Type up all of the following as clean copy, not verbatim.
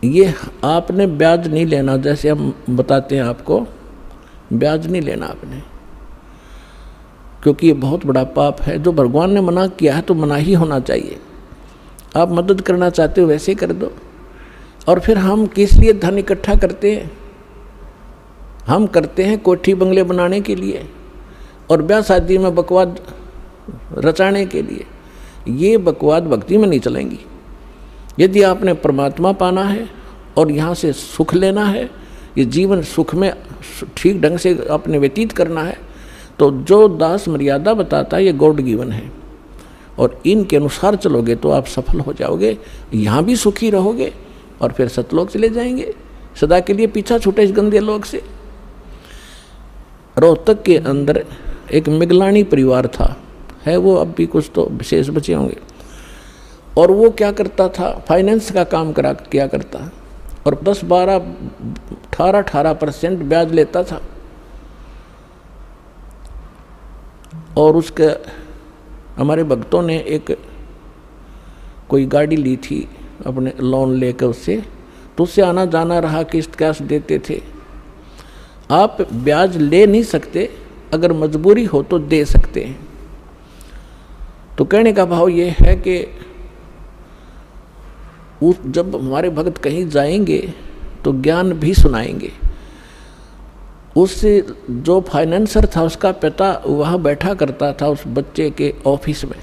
ये आपने ब्याज नहीं लेना, जैसे हम बताते हैं आपको, ब्याज नहीं लेना आपने, क्योंकि ये बहुत बड़ा पाप है। जो भगवान ने मना किया है तो मना ही होना चाहिए। आप मदद करना चाहते हो वैसे कर दो। और फिर हम किस लिए धन इकट्ठा करते हैं? हम करते हैं कोठी बंगले बनाने के लिए और ब्याह शादी में बकवाद रचाने के लिए। ये बकवाद भक्ति में नहीं चलेंगी। यदि आपने परमात्मा पाना है और यहाँ से सुख लेना है, ये जीवन सुख में ठीक ढंग से अपने व्यतीत करना है, तो जो दास मर्यादा बताता है ये गॉड गिवन है, और इनके अनुसार चलोगे तो आप सफल हो जाओगे, यहाँ भी सुखी रहोगे और फिर सतलोक चले जाएंगे, सदा के लिए पीछा छूटे इस गंदे लोक से। रोहतक के अंदर एक मिगलानी परिवार था, है वो अब भी कुछ तो विशेष बचे होंगे, और वो क्या करता था, फाइनेंस का काम किया करता, और 10-12 18% ब्याज लेता था। और उसके हमारे भक्तों ने एक कोई गाड़ी ली थी अपने लोन लेकर उससे, तो उससे आना जाना रहा, किस्त कैश देते थे। आप ब्याज ले नहीं सकते, अगर मजबूरी हो तो दे सकते हैं। तो कहने का भाव ये है कि जब हमारे भक्त कहीं जाएंगे तो ज्ञान भी सुनाएंगे। उससे जो फाइनेंसर था उसका पिता वहाँ बैठा करता था उस बच्चे के ऑफिस में,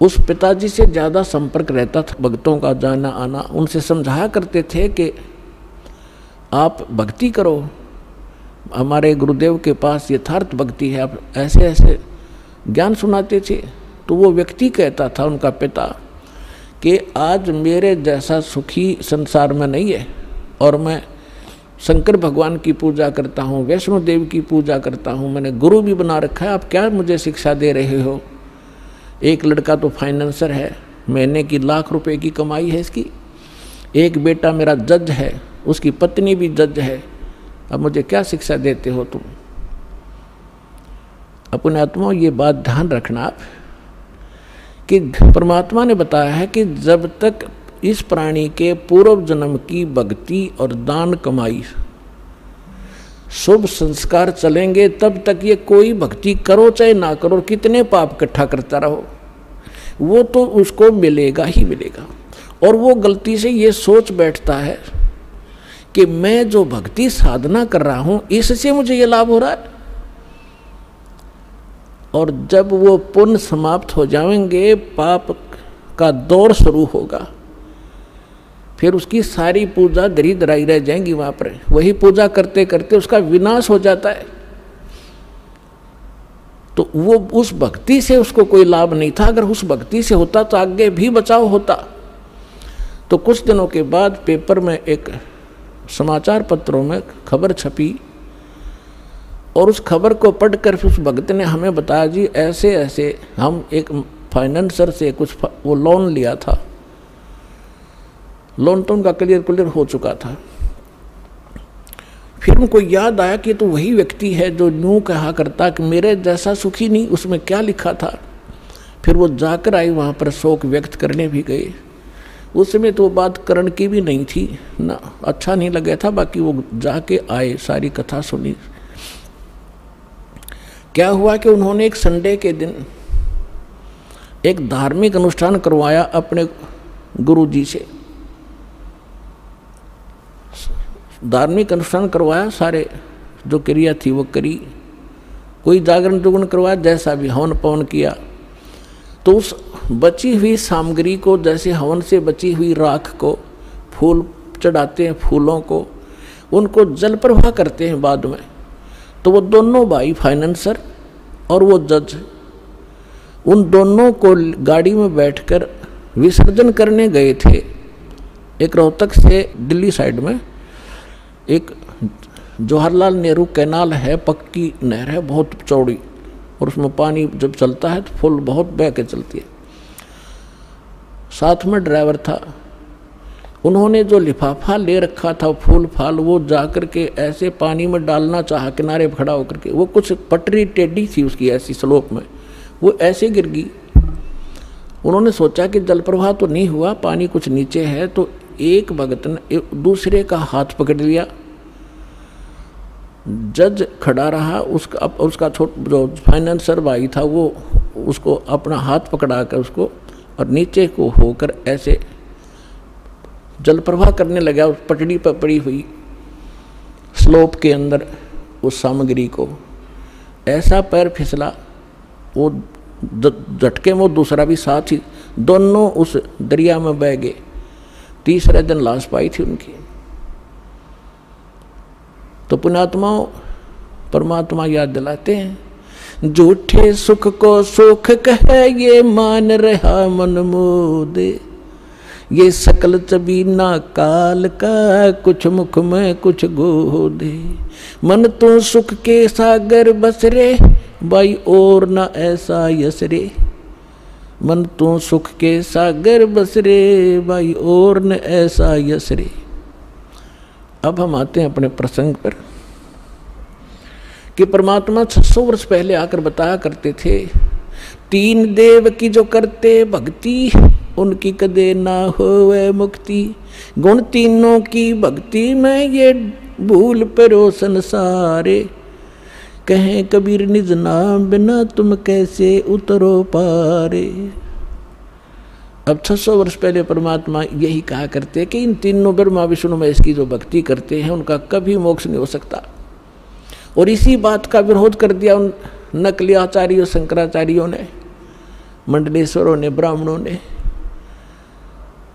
उस पिताजी से ज़्यादा संपर्क रहता था, भक्तों का जाना आना। उनसे समझाया करते थे कि आप भक्ति करो, हमारे गुरुदेव के पास यथार्थ भक्ति है, आप ऐसे ऐसे ज्ञान सुनाते थे। तो वो व्यक्ति कहता था, उनका पिता, कि आज मेरे जैसा सुखी संसार में नहीं है, और मैं शंकर भगवान की पूजा करता हूँ, वैष्णो देवी की पूजा करता हूँ, मैंने गुरु भी बना रखा है, आप क्या मुझे शिक्षा दे रहे हो? एक लड़का तो फाइनेंसर है, महीने की लाख रुपए की कमाई है इसकी, एक बेटा मेरा जज है, उसकी पत्नी भी जज है, अब मुझे क्या शिक्षा देते हो तुम? अपने आत्मा ये बात ध्यान रखना आप कि परमात्मा ने बताया है कि जब तक इस प्राणी के पूर्व जन्म की भक्ति और दान कमाई शुभ संस्कार चलेंगे, तब तक ये कोई भक्ति करो चाहे ना करो, कितने पाप इकट्ठा करता रहो, वो तो उसको मिलेगा ही मिलेगा। और वो गलती से ये सोच बैठता है कि मैं जो भक्ति साधना कर रहा हूं इससे मुझे ये लाभ हो रहा है, और जब वो पुण्य समाप्त हो जाएंगे, पाप का दौर शुरू होगा, फिर उसकी सारी पूजा धरी धराई रह जाएंगी वहां पर, वही पूजा करते करते उसका विनाश हो जाता है। तो वो उस भक्ति से उसको कोई लाभ नहीं था, अगर उस भक्ति से होता तो आगे भी बचाव होता। तो कुछ दिनों के बाद पेपर में एक समाचार पत्रों में खबर छपी, और उस खबर को पढ़कर उस भक्त ने हमें बताया, जी ऐसे ऐसे हम एक फाइनेंसर से कुछ वो लोन लिया था, लोन तो उनका क्लियर हो चुका था। फिर उनको याद आया कि तो वही व्यक्ति है जो यूँ कहा करता कि मेरे जैसा सुखी नहीं, उसमें क्या लिखा था। फिर वो जाकर आई, वहाँ पर शोक व्यक्त करने भी गए। उस समय तो वो बात करण की भी नहीं थी ना, अच्छा नहीं लगा था, बाकी वो जाके आए, सारी कथा सुनी। क्या हुआ कि उन्होंने एक संडे के दिन एक धार्मिक अनुष्ठान करवाया अपने गुरुजी से, धार्मिक अनुष्ठान करवाया, सारे जो क्रिया थी वो करी, कोई जागरण जुगरण करवाया, जैसा भी हवन पवन किया। तो उस बची हुई सामग्री को, जैसे हवन से बची हुई राख को फूल चढ़ाते हैं, फूलों को उनको जल प्रवाह करते हैं बाद में। तो वो दोनों भाई फाइनेंसर और वो जज, उन दोनों को गाड़ी में बैठकर विसर्जन करने गए थे। एक रोहतक से दिल्ली साइड में एक जवाहरलाल नेहरू कैनाल है, पक्की नहर है, बहुत चौड़ी, और उसमें पानी जब चलता है तो फुल बहुत बह के चलती है। साथ में ड्राइवर था, उन्होंने जो लिफाफा ले रखा था फूल फाल, वो जाकर के ऐसे पानी में डालना चाहा किनारे खड़ा होकर के, वो कुछ पटरी टेढ़ी थी उसकी ऐसी स्लोप में, वो ऐसे गिर गई। उन्होंने सोचा कि जल प्रवाह तो नहीं हुआ, पानी कुछ नीचे है, तो एक भगत ने दूसरे का हाथ पकड़ लिया। जज खड़ा रहा, उसका जो फाइनेंसर भाई था वो उसको अपना हाथ पकड़ा कर उसको और नीचे को होकर ऐसे जल प्रवाह करने लगा उस पटड़ी पर पड़ी हुई स्लोप के अंदर उस सामग्री को। ऐसा पैर फिसला, वो झटके में वो दूसरा भी साथ ही, दोनों उस दरिया में बह गए। तीसरे दिन लाश पाई थी उनकी। तो पुण्यात्माओं, परमात्मा याद दिलाते हैं, झूठे सुख को सुख कहे ये मान रहा मन मोदे, ये सकल चबीना काल का कुछ मुख में कुछ गोदे। मन तो सुख के सागर बस रे भाई और न ऐसा यस रे, मन तो सुख के सागर बस रे भाई और न ऐसा यस रे। अब हम आते हैं अपने प्रसंग पर कि परमात्मा 600 वर्ष पहले आकर बताया करते थे, तीन देव की जो करते भक्ति उनकी कदे ना होवे मुक्ति। गुण तीनों की भक्ति में ये भूल परो संसारे, कहें कबीर निज नाम बिना तुम कैसे उतरो पारे। अब 600 वर्ष पहले परमात्मा यही कहा करते कि इन तीनों ब्रह्मा विष्णु महेश की जो भक्ति करते हैं उनका कभी मोक्ष नहीं हो सकता। और इसी बात का विरोध कर दिया उन नकली आचार्यों, शंकराचार्यों ने, मंडलेश्वरों ने, ब्राह्मणों ने,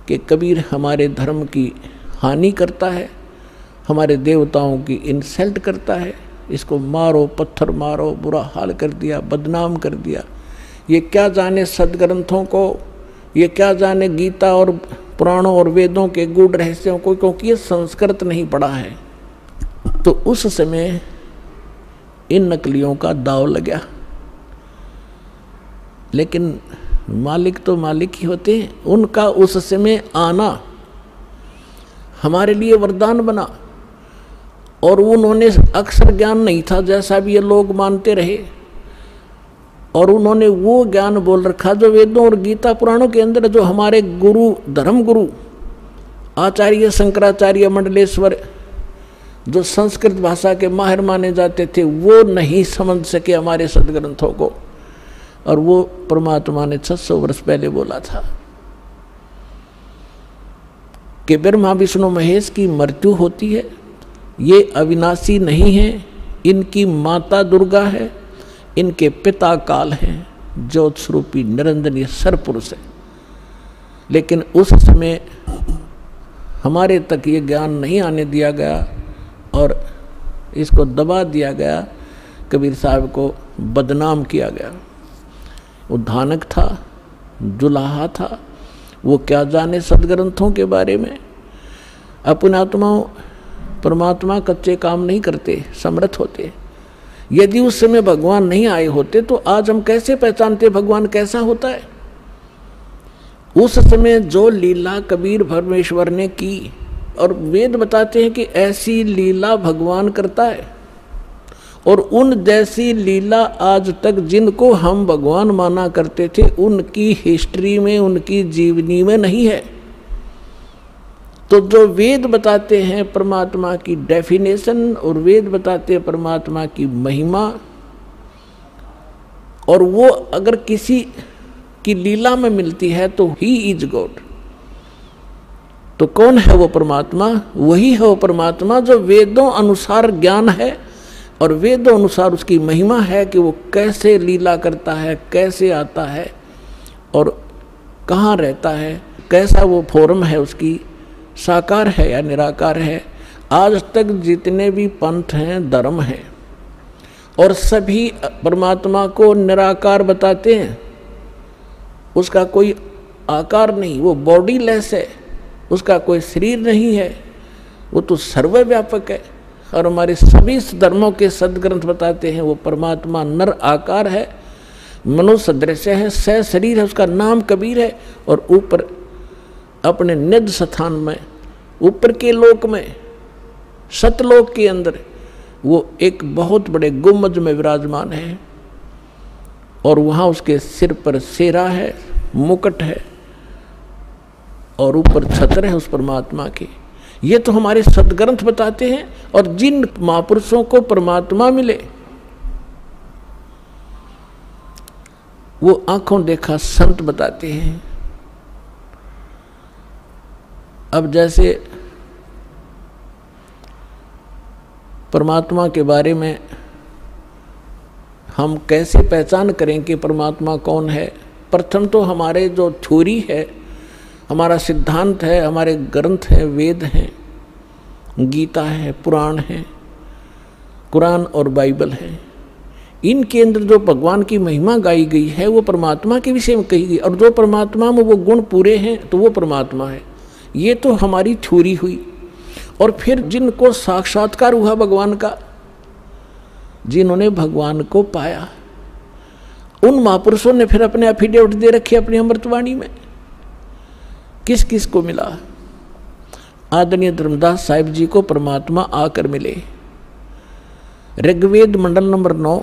कि कबीर हमारे धर्म की हानि करता है, हमारे देवताओं की इंसल्ट करता है, इसको मारो, पत्थर मारो, बुरा हाल कर दिया, बदनाम कर दिया। ये क्या जाने सदग्रंथों को, ये क्या जाने गीता और पुराणों और वेदों के गूढ़ रहस्यों को, क्योंकि ये संस्कृत नहीं पढ़ा है। तो उस समय इन नकलियों का दाव लगा। लेकिन मालिक तो मालिक ही होते हैं, उनका उस समय आना हमारे लिए वरदान बना। और उन्होंने अक्षर ज्ञान नहीं था जैसा भी ये लोग मानते रहे, और उन्होंने वो ज्ञान बोल रखा जो वेदों और गीता पुराणों के अंदर, जो हमारे गुरु, धर्म गुरु आचार्य शंकराचार्य मंडलेश्वर, जो संस्कृत भाषा के माहिर माने जाते थे, वो नहीं समझ सके हमारे सदग्रंथों को। और वो परमात्मा ने 600 वर्ष पहले बोला था कि ब्रह्मा विष्णु महेश की मृत्यु होती है, ये अविनाशी नहीं है, इनकी माता दुर्गा है, इनके पिता काल हैं, ज्योत स्वरूपी निरंजनीय सरपुरुष है। लेकिन उस समय हमारे तक ये ज्ञान नहीं आने दिया गया और इसको दबा दिया गया, कबीर साहब को बदनाम किया गया। वो धानक था, जुलाहा था, वो क्या जाने सदग्रंथों के बारे में। अपने आत्माओं, परमात्मा कच्चे काम नहीं करते, समर्थ होते। यदि उस समय भगवान नहीं आए होते तो आज हम कैसे पहचानते भगवान कैसा होता है। उस समय जो लीला कबीर परमेश्वर ने की, और वेद बताते हैं कि ऐसी लीला भगवान करता है, और उन जैसी लीला आज तक जिनको हम भगवान माना करते थे उनकी हिस्ट्री में, उनकी जीवनी में नहीं है। तो जो वेद बताते हैं परमात्मा की डेफिनेशन, और वेद बताते हैं परमात्मा की महिमा, और वो अगर किसी की लीला में मिलती है तो ही इज गॉड। तो कौन है वो परमात्मा? वही है वो परमात्मा जो वेदों अनुसार ज्ञान है और वेदों अनुसार उसकी महिमा है कि वो कैसे लीला करता है, कैसे आता है और कहाँ रहता है, कैसा वो फॉर्म है उसकी, साकार है या निराकार है। आज तक जितने भी पंथ हैं, धर्म हैं, और सभी परमात्मा को निराकार बताते हैं। उसका कोई आकार नहीं, वो बॉडीलेस है, उसका कोई शरीर नहीं है, वो तो सर्वव्यापक है। और हमारे सभी धर्मों के सदग्रंथ बताते हैं वो परमात्मा नर आकार है, मनुष्य सदृश है, सह शरीर है, उसका नाम कबीर है। और ऊपर अपने निज स्थान में, ऊपर के लोक में, सतलोक के अंदर वो एक बहुत बड़े गुम्बद में विराजमान है, और वहाँ उसके सिर पर सेरा है, मुकुट है और ऊपर छत्र है उस परमात्मा की। ये तो हमारे सदग्रंथ बताते हैं। और जिन महापुरुषों को परमात्मा मिले वो आंखों देखा संत बताते हैं। अब जैसे परमात्मा के बारे में हम कैसे पहचान करें कि परमात्मा कौन है? प्रथम तो हमारे जो थ्योरी है, हमारा सिद्धांत है, हमारे ग्रंथ हैं, वेद हैं, गीता है, पुराण है, कुरान और बाइबल है। इनके अंदर जो भगवान की महिमा गाई गई है वो परमात्मा के विषय में कही गई। और जो परमात्मा में वो गुण पूरे हैं तो वो परमात्मा है। ये तो हमारी थ्योरी हुई। और फिर जिनको साक्षात्कार हुआ भगवान का, जिन्होंने भगवान को पाया, उन महापुरुषों ने फिर अपने एफिडेविट दे रखे अपनी अमृतवाणी में। किस किस को मिला? आदरणीय धर्मदास साहिब जी को परमात्मा आकर मिले। ऋग्वेद मंडल नंबर 9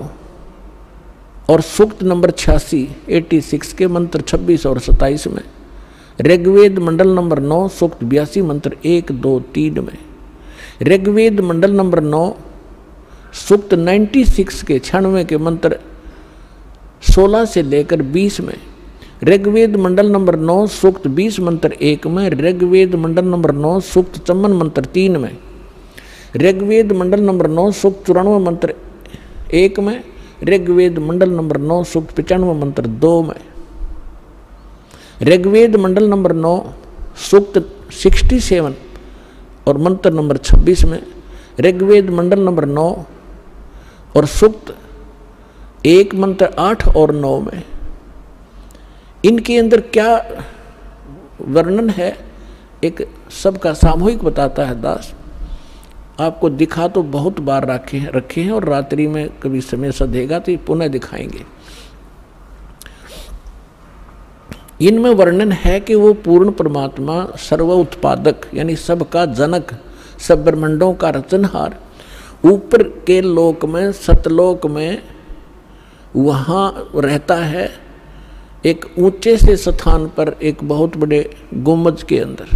और सूक्त नंबर 86 के मंत्र 26 और 27 में, ऋग्वेद मंडल नंबर 9 सूक्त 82 मंत्र 1, 2, 3 में, ऋग्वेद मंडल नंबर 9 सूक्त 96 के 96 के मंत्र 16 से लेकर 20 में, ऋग्वेद मंडल नंबर 9 सूक्त 20 मंत्र 1 में, ऋग्वेद मंडल नंबर 9 सूक्त 54 मंत्र 3 में, ऋग्वेद मंडल नंबर 9 सूक्त 94 मंत्र 1 में, ऋग्वेद मंडल नंबर 9 सूक्त 95 मंत्र 2 में, ऋग्वेद मंडल नंबर 9 सूक्त 67 और मंत्र नंबर 26 में, ऋग्वेद मंडल नंबर 9 और सूक्त 1 मंत्र 8 और 9 में। इनके अंदर क्या वर्णन है, एक सबका सामूहिक बताता है दास। आपको दिखा तो बहुत बार रखे हैं और रात्रि में कभी समय सधेगा तो ये पुनः दिखाएंगे। इनमें वर्णन है कि वो पूर्ण परमात्मा सर्व उत्पादक यानी सबका जनक, सब ब्रह्मांडों का रचनहार, ऊपर के लोक में सतलोक में वहाँ रहता है एक ऊंचे से स्थान पर, एक बहुत बड़े गुंबज के अंदर।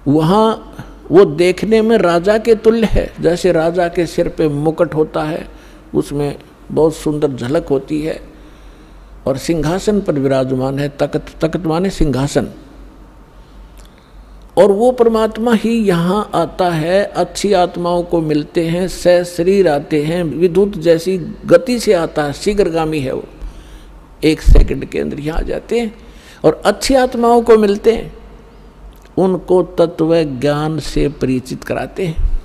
वहाँ वो देखने में राजा के तुल्य है। जैसे राजा के सिर पे मुकुट होता है, उसमें बहुत सुंदर झलक होती है, और सिंहासन पर विराजमान है। तख्त माने सिंहासन। और वो परमात्मा ही यहाँ आता है, अच्छी आत्माओं को मिलते हैं, शरीर आते हैं, विद्युत जैसी गति से आता है, शीघ्रगामी है वो, 1 सेकंड के अंदर यहाँ आ जाते हैं और अच्छी आत्माओं को मिलते हैं, उनको तत्व ज्ञान से परिचित कराते हैं।